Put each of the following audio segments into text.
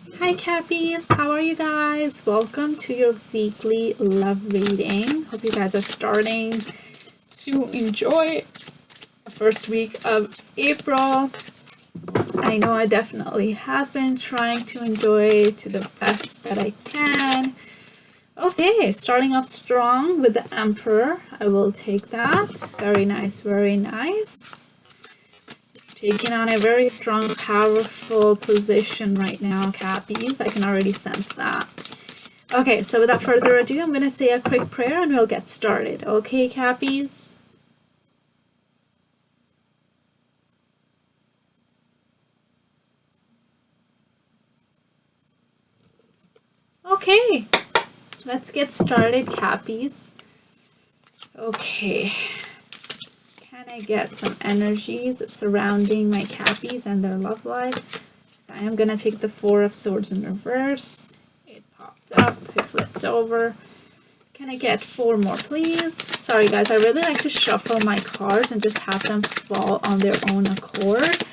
Hi Cappies, how are you guys? Welcome to your weekly love reading. Hope you guys are starting to enjoy the first week of April. I know I definitely have been trying to enjoy to the best that I can. Okay, starting off strong with the Emperor. I will take that. Very nice, very nice. Taking on a very strong, powerful position right now, Cappies. I can already sense that. Okay, so without further ado, I'm going to say a quick prayer and we'll get started. Okay, Cappies? Okay, let's get started, Cappies. Okay. Can I get some energies surrounding my Cappies and their love life? So I am going to take the Four of Swords in reverse. It popped up, it flipped over. Can I get 4 more, please? Sorry, guys, I really like to shuffle my cards and just have them fall on their own accord.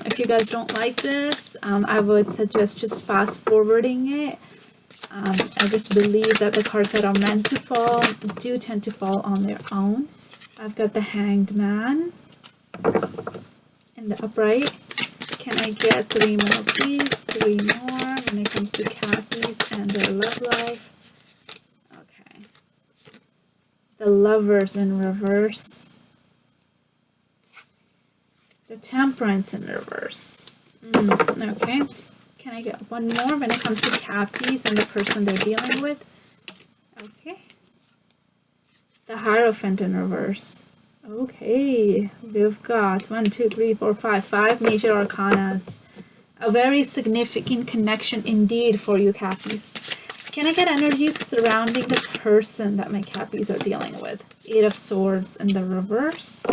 If you guys don't like this, I would suggest just fast forwarding it. I just believe that the cards that are meant to fall do tend to fall on their own. I've got the Hanged Man in the upright. Can I get 3 more, please? 3 more when it comes to Cappies and their love life. Okay. The Lovers in reverse. The Temperance in reverse. Okay. Can I get 1 more when it comes to Cappies and the person they're dealing with? Okay. The Hierophant in reverse. Okay, we've got 1, 2, 3, 4, 5 major arcanas. A very significant connection indeed for you, Cappies. Can I get energies surrounding the person that my Cappies are dealing with? 8 of Swords in the reverse.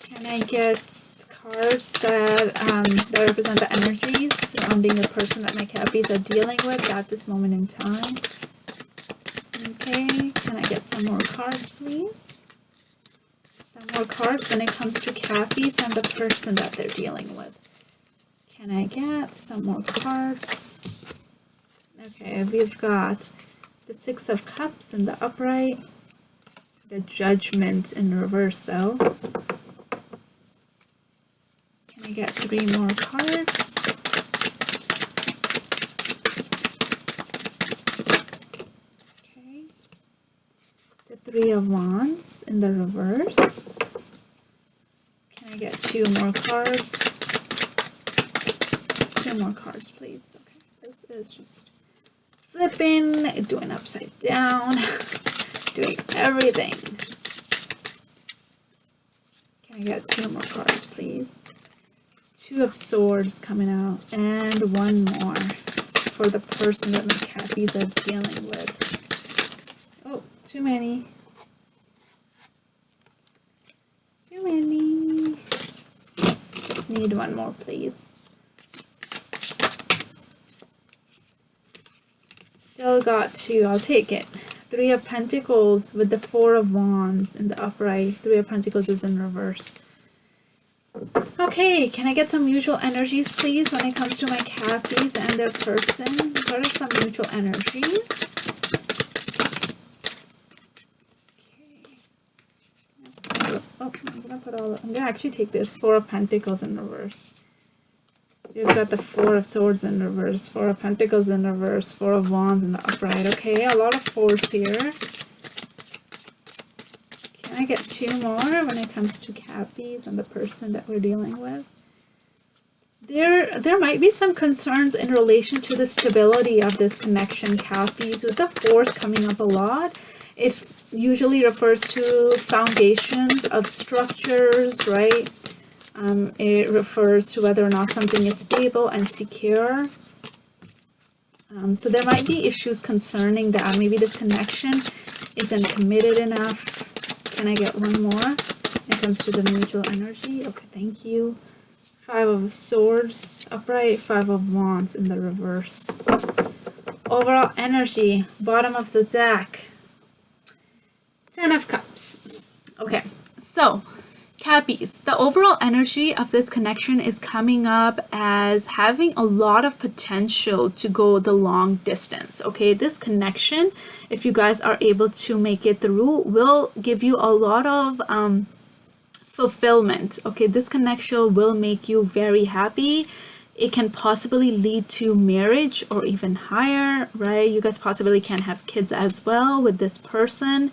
Can I get cards that represent the energies surrounding the person that my Cappies are dealing with at this moment in time? Okay, can I get some more cards, please? Some more cards when it comes to Cappies and the person that they're dealing with. Can I get some more cards? Okay, we've got the 6 of Cups in the upright. The Judgment in reverse, though. Can I get 3 more cards? The 3 of Wands in the reverse. Can I get 2 more cards? 2 more cards, please. Okay, this is just flipping, doing upside down, doing everything. Can I get 2 more cards, please? 2 of Swords coming out, and 1 more for the person that my Cappies are dealing with. Oh, too many. Too many. Just need 1 more, please. Still got 2. I'll take it. 3 of Pentacles with the 4 of Wands in the upright. 3 of Pentacles is in reverse. Okay, can I get some mutual energies, please, when it comes to my Cappies and their person? What are some mutual energies? I'm gonna actually take this 4 of Pentacles in reverse. We've got the 4 of Swords in reverse, 4 of Pentacles in reverse, 4 of Wands in the upright. Okay, a lot of 4s here. Can I get 2 more when it comes to Cappies and the person that we're dealing with? There might be some concerns in relation to the stability of this connection, Cappies. With the 4th coming up a lot, it usually refers to foundations of structures, right? It refers to whether or not something is stable and secure. So there might be issues concerning that. Maybe this connection isn't committed enough. Can I get 1 more when it comes to the mutual energy? Okay, thank you. 5 of Swords upright, 5 of Wands in the reverse. Overall energy, bottom of the deck. 10 of Cups. Okay, so Cappies, the overall energy of this connection is coming up as having a lot of potential to go the long distance. Okay, this connection, if you guys are able to make it through, will give you a lot of fulfillment. Okay, this connection will make you very happy. It can possibly lead to marriage or even higher, right? You guys possibly can have kids as well with this person.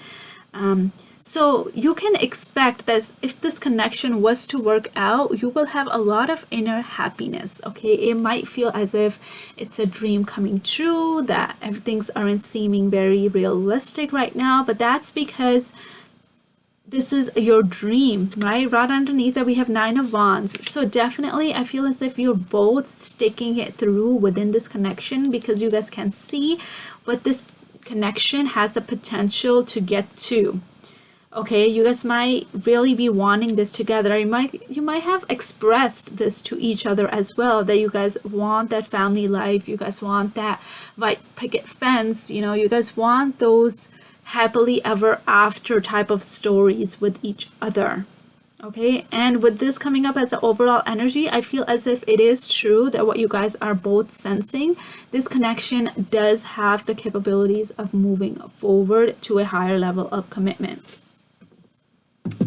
So you can expect that if this connection was to work out, you will have a lot of inner happiness, okay? It might feel as if it's a dream coming true, that everything's aren't seeming very realistic right now, but that's because this is your dream, right? Right underneath that we have 9 of Wands. So definitely I feel as if you're both sticking it through within this connection, because you guys can see what this connection has the potential to get to. Okay, you guys might really be wanting this together. You might have expressed this to each other as well, that you guys want that family life, you guys want that white picket fence, you know, you guys want those happily ever after type of stories with each other. Okay, and with this coming up as the overall energy, I feel as if it is true that what you guys are both sensing, this connection does have the capabilities of moving forward to a higher level of commitment.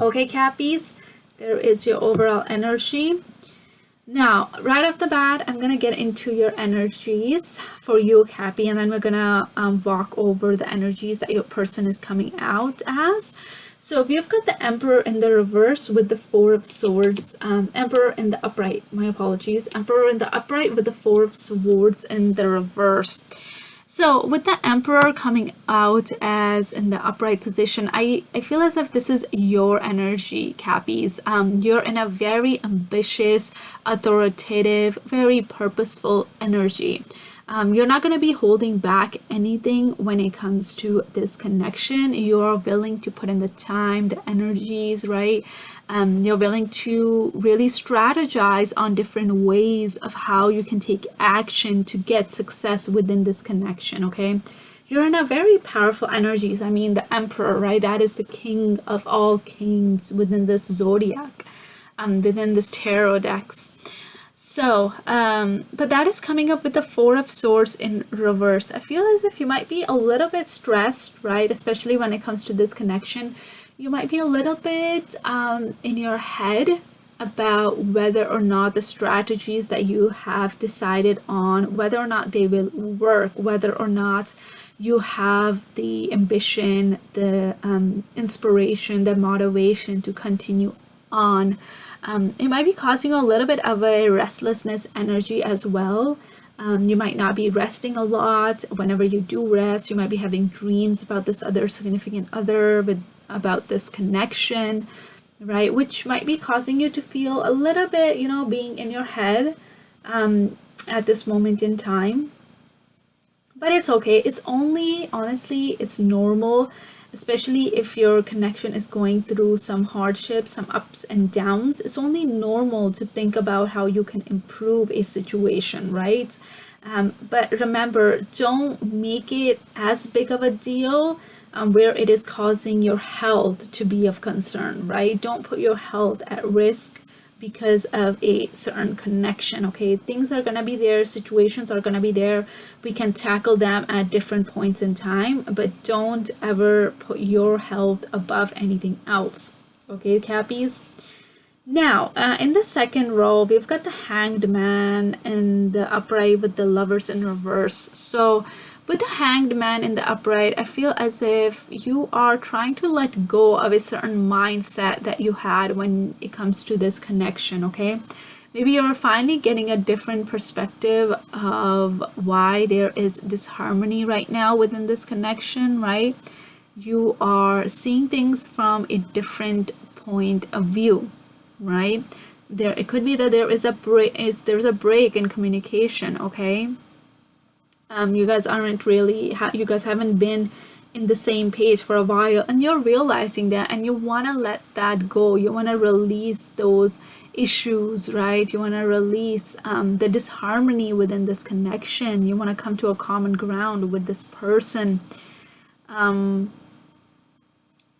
Okay, Cappies, there is your overall energy. Now, right off the bat, I'm going to get into your energies for you, Cappy, and then we're going to walk over the energies that your person is coming out as. So we've got the Emperor in the reverse with the 4 of Swords, Emperor in the upright, my apologies, Emperor in the upright with the 4 of Swords in the reverse. So with the Emperor coming out as in the upright position, I feel as if this is your energy, Cappies. You're in a very ambitious, authoritative, very purposeful energy. You're not going to be holding back anything when it comes to this connection. You're willing to put in the time, the energies, right? You're willing to really strategize on different ways of how you can take action to get success within this connection, okay? You're in a very powerful energies. I mean, the Emperor, right? That is the king of all kings within this zodiac, within this tarot decks. So, but that is coming up with the 4 of Swords in reverse. I feel as if you might be a little bit stressed, right? Especially when it comes to this connection. You might be a little bit in your head about whether or not the strategies that you have decided on, whether or not they will work, whether or not you have the ambition, the inspiration, the motivation to continue on. It might be causing a little bit of a restlessness energy as well. You might not be resting a lot. Whenever you do rest, you might be having dreams about this other significant other, about this connection, right? Which might be causing you to feel a little bit, you know, being in your head at this moment in time. But it's okay. It's only, honestly, it's normal, especially if your connection is going through some hardships, some ups and downs. It's only normal to think about how you can improve a situation, right? But remember, don't make it as big of a deal where it is causing your health to be of concern, right? Don't put your health at risk because of a certain connection, okay? Things are gonna be there, situations are gonna be there. We can tackle them at different points in time, but don't ever put your health above anything else, okay, Cappies? Now, in the second row, we've got the Hanged Man in the upright with the Lovers in reverse. So with the Hanged Man in the upright, I feel as if you are trying to let go of a certain mindset that you had when it comes to this connection, okay? Maybe you're finally getting a different perspective of why there is disharmony right now within this connection, right? You are seeing things from a different point of view, right? It could be that there's a break in communication, okay? You guys aren't really, you guys haven't been in the same page for a while, and you're realizing that, and you want to let that go. You want to release those issues, right? You want to release the disharmony within this connection. You want to come to a common ground with this person.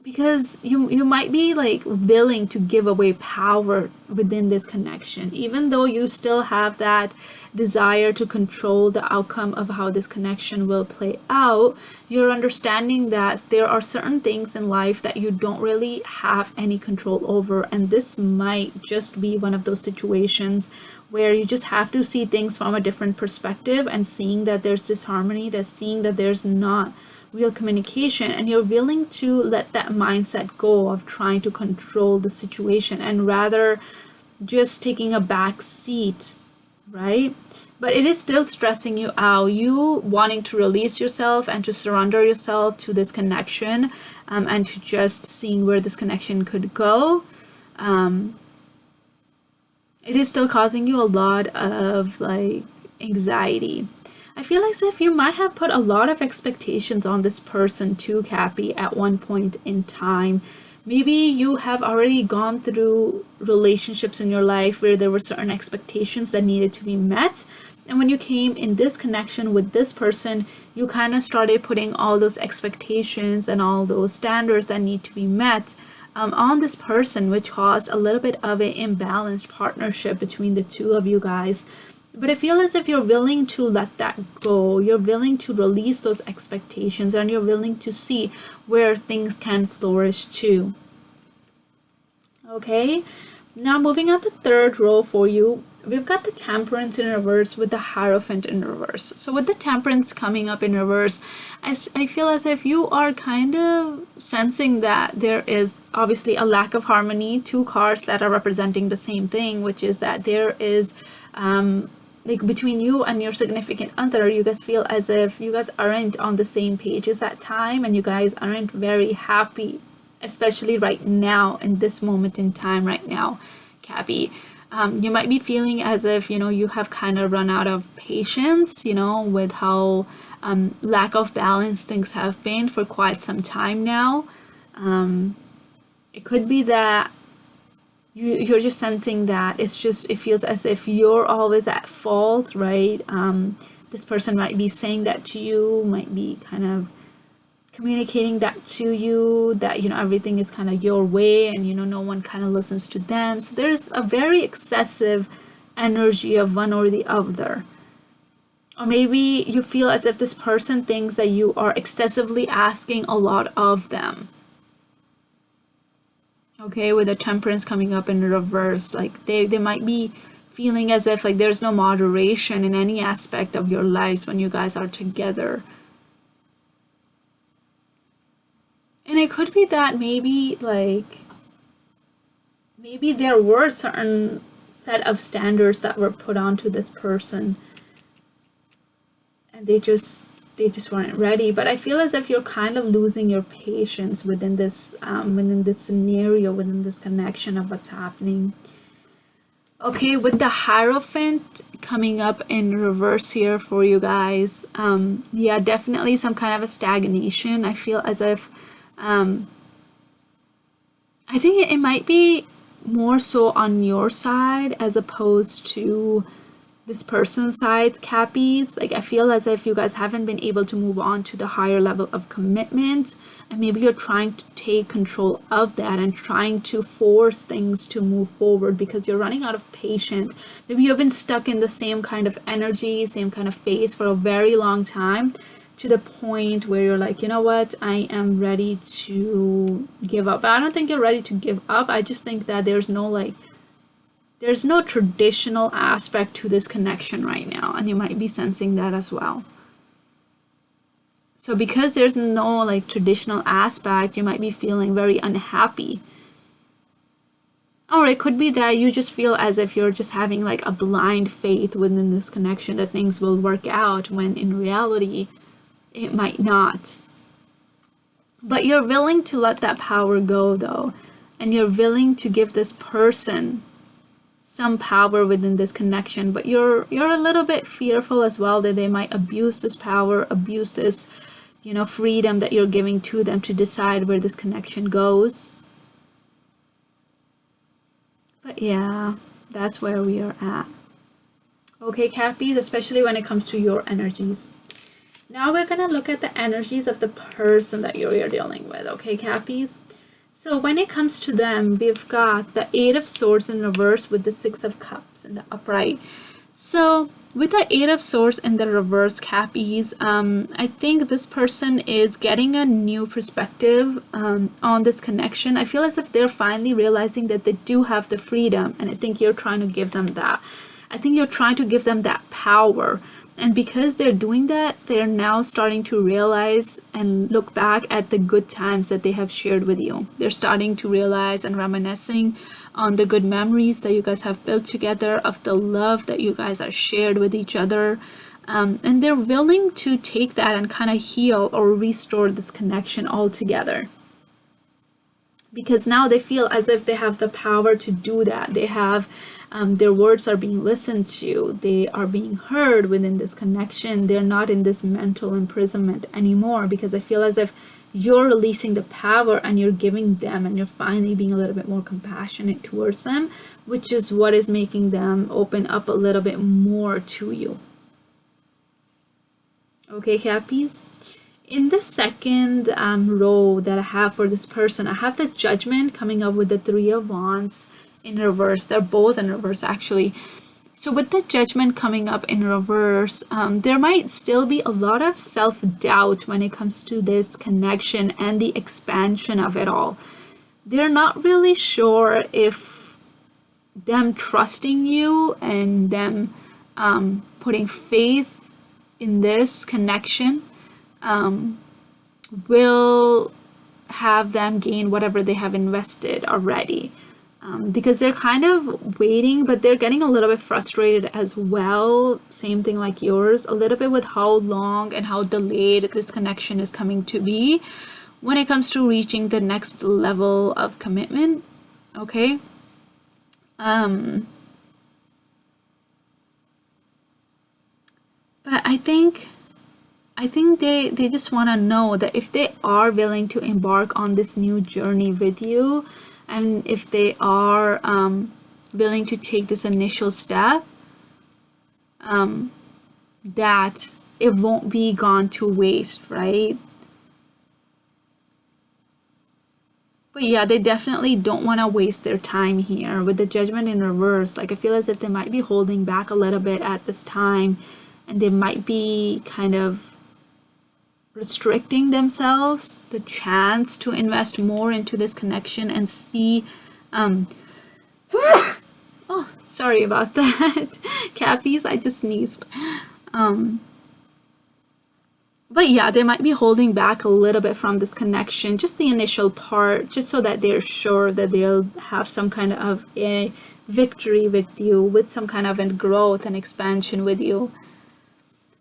because you might be like willing to give away power within this connection, even though you still have that desire to control the outcome of how this connection will play out. You're understanding that there are certain things in life that you don't really have any control over, and this might just be one of those situations where you just have to see things from a different perspective, and seeing that there's disharmony, that seeing that there's not real communication, and you're willing to let that mindset go of trying to control the situation and rather just taking a back seat, right? But it is still stressing you out, you wanting to release yourself and to surrender yourself to this connection, and to just seeing where this connection could go. It is still causing you a lot of like anxiety. I feel as if you might have put a lot of expectations on this person too, Cappy, at one point in time. Maybe you have already gone through relationships in your life where there were certain expectations that needed to be met. And when you came in this connection with this person, you kind of started putting all those expectations and all those standards that need to be met on this person, which caused a little bit of an imbalanced partnership between the two of you guys. But I feel as if you're willing to let that go. You're willing to release those expectations, and you're willing to see where things can flourish too. Okay, now moving on to third row for you, we've got the Temperance in reverse with the Hierophant in reverse. So with the Temperance coming up in reverse, I feel as if you are kind of sensing that there is obviously a lack of harmony. Two cards that are representing the same thing, which is that there is like between you and your significant other, you guys feel as if you guys aren't on the same page at that time, and you guys aren't very happy, especially right now in this moment in time right now, Cappy. You might be feeling as if, you have kind of run out of patience, with how lack of balance things have been for quite some time now. It could be that you're just sensing that it feels as if you're always at fault, right? This person might be saying that to you, might be kind of communicating that to you, that everything is kind of your way, and no one kind of listens to them. So there's a very excessive energy of one or the other. Or maybe you feel as if this person thinks that you are excessively asking a lot of them. Okay, with the Temperance coming up in reverse, like they might be feeling as if like there's no moderation in any aspect of your lives when you guys are together. And it could be that maybe there were certain set of standards that were put onto this person, and they just weren't ready. But I feel as if you're kind of losing your patience within this scenario, within this connection of what's happening. Okay, with the Hierophant coming up in reverse here for you guys, yeah, definitely some kind of a stagnation. I feel as if I think it might be more so on your side as opposed to this person's side, Cappies. Like, I feel as if you guys haven't been able to move on to the higher level of commitment, and maybe you're trying to take control of that and trying to force things to move forward because you're running out of patience. Maybe you've been stuck in the same kind of energy, same kind of phase for a very long time, to the point where you're like, you know what, I am ready to give up. But I don't think you're ready to give up. I just think that there's no traditional aspect to this connection right now, and you might be sensing that as well. So because there's no traditional aspect, you might be feeling very unhappy. Or it could be that you just feel as if you're just having a blind faith within this connection that things will work out, when in reality it might not. But you're willing to let that power go though, and you're willing to give this person some power within this connection, but you're a little bit fearful as well that they might abuse this power, abuse this freedom that you're giving to them to decide where this connection goes. But yeah, that's where we are at. Okay, Cappies, especially when it comes to your energies. Now we're gonna look at the energies of the person that you're dealing with. Okay, Cappies. So when it comes to them, we've got the Eight of Swords in reverse with the Six of Cups in the upright. So with the Eight of Swords in the reverse, Cappies, I think this person is getting a new perspective on this connection. I feel as if they're finally realizing that they do have the freedom, and I think you're trying to give them that. I think you're trying to give them that power. And because they're doing that, they're now starting to realize and look back at the good times that they have shared with you. They're starting to realize and reminiscing on the good memories that you guys have built together, of the love that you guys are shared with each other. And they're willing to take that and kind of heal or restore this connection altogether. Because now they feel as if they have the power to do that. They have their words are being listened to. They are being heard within this connection. They're not in this mental imprisonment anymore, because I feel as if you're releasing the power and you're giving them, and you're finally being a little bit more compassionate towards them, which is what is making them open up a little bit more to you. Okay, Cappies? In the second row that I have for this person, I have the Judgment coming up with the Three of Wands in reverse. They're both in reverse, actually. So with the Judgment coming up in reverse, there might still be a lot of self-doubt when it comes to this connection and the expansion of it all. They're not really sure if them trusting you and them putting faith in this connection will have them gain whatever they have invested already. Because they're kind of waiting, but they're getting a little bit frustrated as well. Same thing like yours, a little bit with how long and how delayed this connection is coming to be when it comes to reaching the next level of commitment. Okay. But I think they just want to know that if they are willing to embark on this new journey with you, and if they are willing to take this initial step, that it won't be gone to waste, right? But yeah, they definitely don't want to waste their time here with the Judgment in reverse. Like, I feel as if they might be holding back a little bit at this time, and they might be kind of restricting themselves the chance to invest more into this connection and see oh, sorry about that. Cappies, I just sneezed. But yeah, they might be holding back a little bit from this connection, just the initial part, just so that they're sure that they'll have some kind of a victory with you, with some kind of a growth and expansion with you.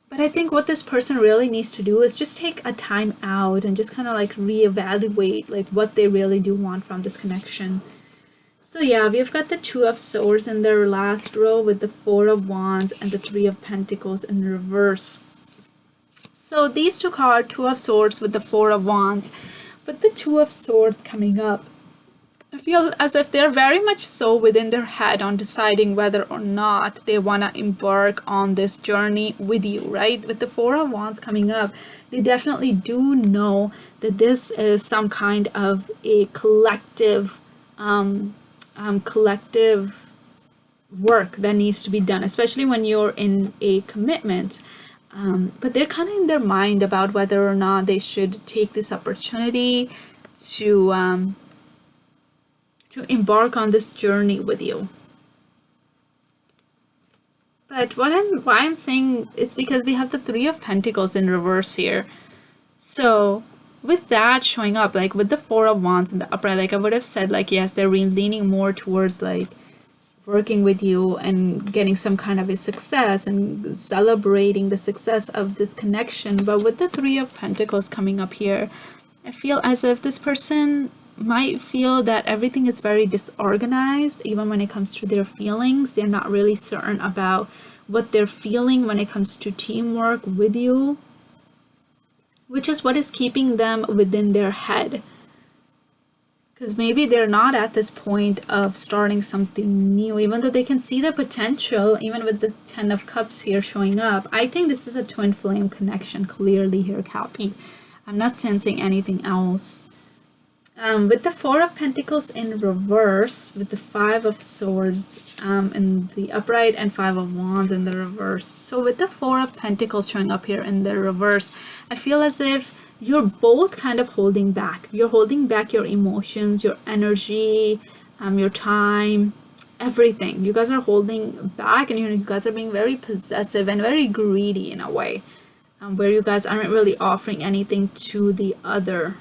But I think what this person really needs to do is just take a time out and just kind of like reevaluate like what they really do want from this connection. So yeah, we've got the Two of Swords in their last row with the Four of Wands and the Three of Pentacles in reverse. So these two cards, Two of Swords with the Four of Wands, but the Two of Swords coming up, I feel as if they're very much so within their head on deciding whether or not they want to embark on this journey with you, right? With the Four of Wands coming up, they definitely do know that this is some kind of a collective work that needs to be done, especially when you're in a commitment. But they're kind of in their mind about whether or not they should take this opportunity to embark on this journey with you. But why I'm saying is because we have the Three of Pentacles in reverse here. So with that showing up, like with the Four of Wands in the upright, like I would have said, like, yes, they're leaning more towards like working with you and getting some kind of a success and celebrating the success of this connection. But with the Three of Pentacles coming up here, I feel as if this person might feel that everything is very disorganized, even when it comes to their feelings. They're not really certain about what they're feeling when it comes to teamwork with you, which is what is keeping them within their head. Because maybe they're not at this point of starting something new, even though they can see the potential, even with the Ten of Cups here showing up. I think this is a twin flame connection clearly here, Cappy. I'm not sensing anything else. With the Four of Pentacles in reverse, with the Five of Swords in the upright and Five of Wands in the reverse. So with the Four of Pentacles showing up here in the reverse, I feel as if you're both kind of holding back. You're holding back your emotions, your energy, your time, everything. You guys are holding back, and you guys are being very possessive and very greedy in a way, where you guys aren't really offering anything to the other.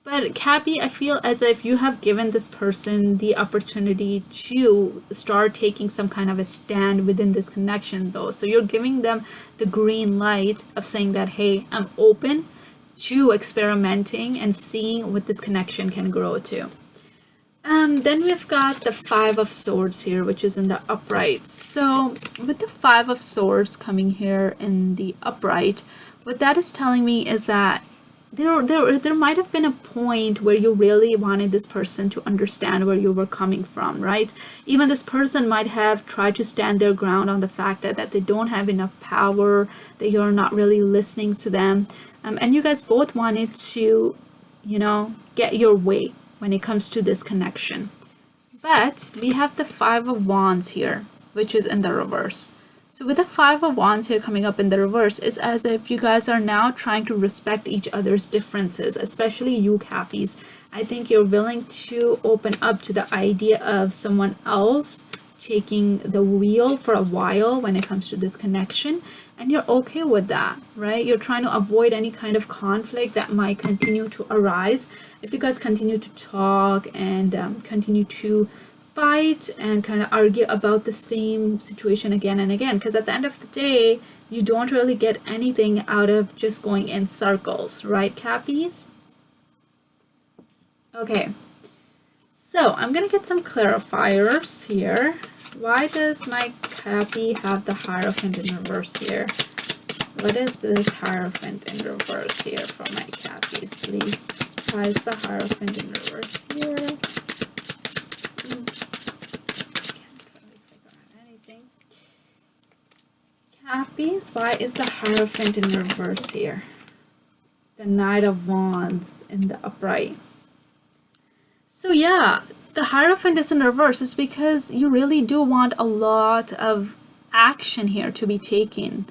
But Cappy, I feel as if you have given this person the opportunity to start taking some kind of a stand within this connection though. So you're giving them the green light of saying that, hey, I'm open to experimenting and seeing what this connection can grow to. Then we've got the Five of Swords here, which is in the upright. So with the Five of Swords coming here in the upright, what that is telling me is that there might have been a point where you really wanted this person to understand where you were coming from, right? Even this person might have tried to stand their ground on the fact that they don't have enough power, that you're not really listening to them. And you guys both wanted to, you know, get your way when it comes to this connection. But we have the Five of Wands here, which is in the reverse. So with the Five of Wands here coming up in the reverse, it's as if you guys are now trying to respect each other's differences, especially you Cappies. I think you're willing to open up to the idea of someone else taking the wheel for a while when it comes to this connection, and you're okay with that, right? You're trying to avoid any kind of conflict that might continue to arise if you guys continue to talk and continue to fight and kind of argue about the same situation again and again, because at the end of the day you don't really get anything out of just going in circles, right Cappies? Okay, so I'm gonna get some clarifiers here. Why does my Cappy have the Hierophant in reverse here? What is this Hierophant in reverse here for my Cappies, please? Why is the Hierophant in reverse here? Cappies, why is the Hierophant in reverse here? The Knight of Wands in the upright. So yeah, the Hierophant is in reverse is because you really do want a lot of action here to be taken,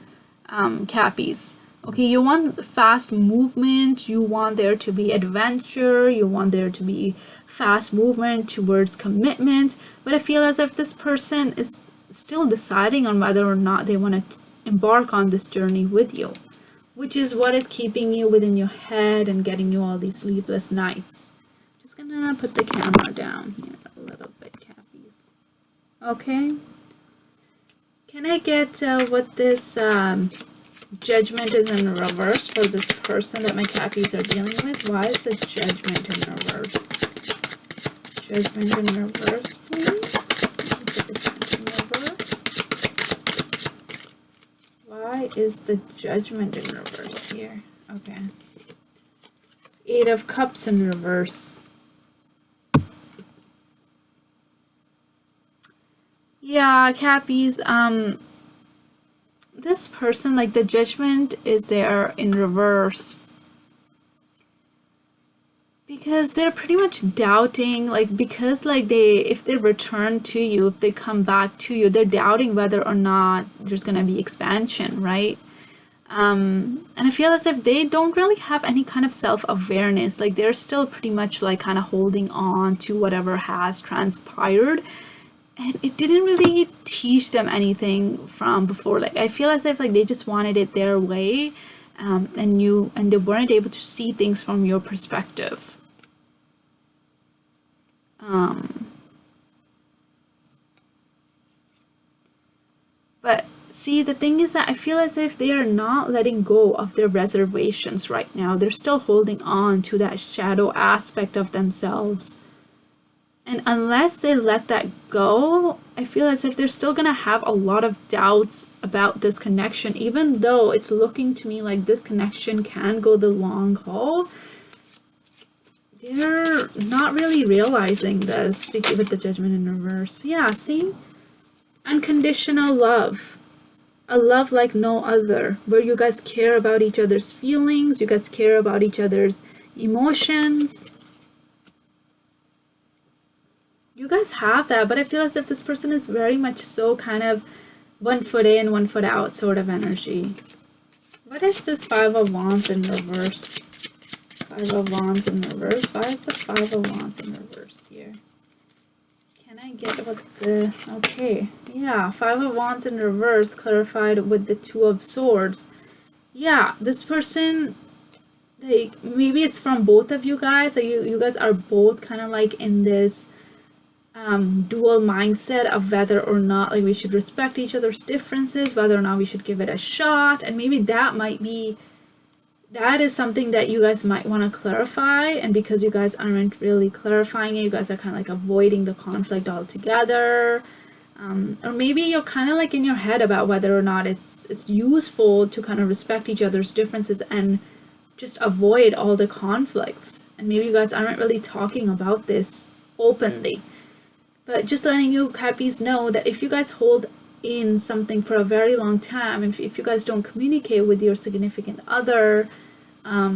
Cappies. Okay, you want fast movement, you want there to be adventure, you want there to be fast movement towards commitment, but I feel as if this person is still deciding on whether or not they want to embark on this journey with you, which is what is keeping you within your head and getting you all these sleepless nights. Just gonna put the camera down here a little bit, Cappies. Okay, can I get what this Judgment is in reverse for this person that my Cappies are dealing with? Why is the Judgment in reverse? Judgment in reverse, please. Why is the Judgment in reverse here? Okay. Eight of Cups in reverse. Yeah, Cappies, this person, like the Judgment is there in reverse because they're pretty much doubting, like, because like if they return to you, if they come back to you, they're doubting whether or not there's gonna be expansion, right? And I feel as if they don't really have any kind of self-awareness, like they're still pretty much like kind of holding on to whatever has transpired, and it didn't really teach them anything from before. Like I feel as if like they just wanted it their way, and they weren't able to see things from your perspective. But see, the thing is that I feel as if they are not letting go of their reservations right now. They're still holding on to that shadow aspect of themselves. And unless they let that go, I feel as if they're still gonna have a lot of doubts about this connection, even though it's looking to me like this connection can go the long haul. They're not really realizing this with the Judgment in reverse. Yeah, see? Unconditional love. A love like no other, where you guys care about each other's feelings, you guys care about each other's emotions. You guys have that, but I feel as if this person is very much so kind of 1 foot in, 1 foot out sort of energy. What is this Five of Wands in reverse? Five of Wands in reverse. Why is the Five of Wands in reverse here? Can I get what the... Okay. Yeah, Five of Wands in reverse clarified with the Two of Swords. Yeah, this person, like, maybe it's from both of you guys. Like, you guys are both kind of like in this dual mindset of whether or not like we should respect each other's differences, whether or not we should give it a shot, and maybe that is something that you guys might want to clarify, and because you guys aren't really clarifying it, you guys are kind of like avoiding the conflict altogether, or maybe you're kind of like in your head about whether or not it's useful to kind of respect each other's differences and just avoid all the conflicts, and maybe you guys aren't really talking about this openly. But just letting you Cappies know that if you guys hold in something for a very long time, if you guys don't communicate with your significant other,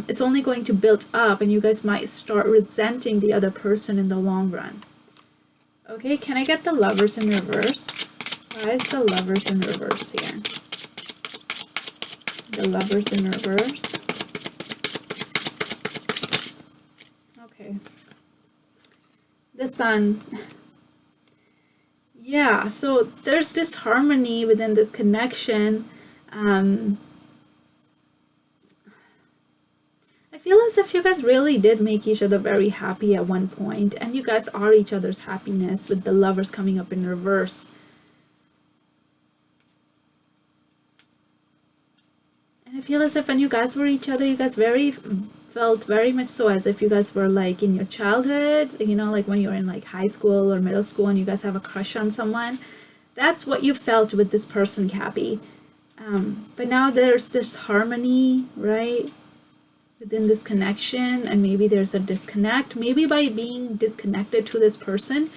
it's only going to build up and you guys might start resenting the other person in the long run. Okay, can I get the Lovers in reverse? Why is the Lovers in reverse here? The Lovers in reverse. Okay. The Sun. Yeah, so there's this harmony within this connection. I feel as if you guys really did make each other very happy at one point, and you guys are each other's happiness with the Lovers coming up in reverse. And I feel as if when you guys were each other, you guys felt very much so as if you guys were like in your childhood, you know, like when you were in like high school or middle school and you guys have a crush on someone. That's what you felt with this person, Cappy. But now there's this harmony, right, within this connection, and maybe there's a disconnect. Maybe by being disconnected to this person,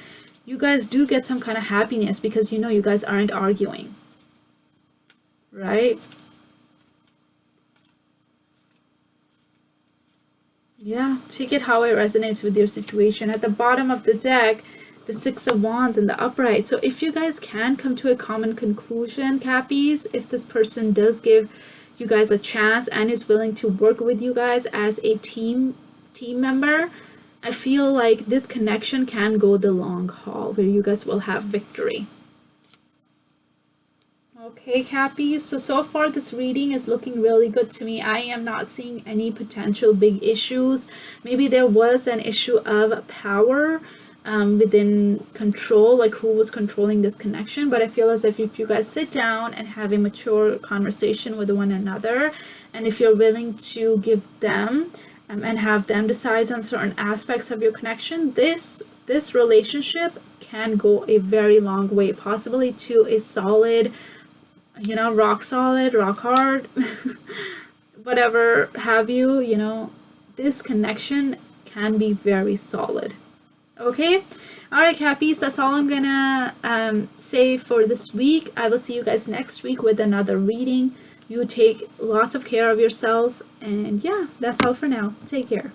you guys do get some kind of happiness because you know you guys aren't arguing, right? Yeah, take it how it resonates with your situation. At the bottom of the deck, the Six of Wands and the upright. So if you guys can come to a common conclusion, Cappies, if this person does give you guys a chance and is willing to work with you guys as a team member, I feel like this connection can go the long haul where you guys will have victory. Okay, Cappies, so far this reading is looking really good to me. I am not seeing any potential big issues. Maybe there was an issue of power within control, like who was controlling this connection, but I feel as if you guys sit down and have a mature conversation with one another, and if you're willing to give them and have them decide on certain aspects of your connection, this relationship can go a very long way, possibly to a solid, you know, rock solid, rock hard, whatever have you, you know, this connection can be very solid. Okay, all right, Cappies, that's all I'm gonna say for this week. I will see you guys next week with another reading. You take lots of care of yourself, and yeah, that's all for now. Take care.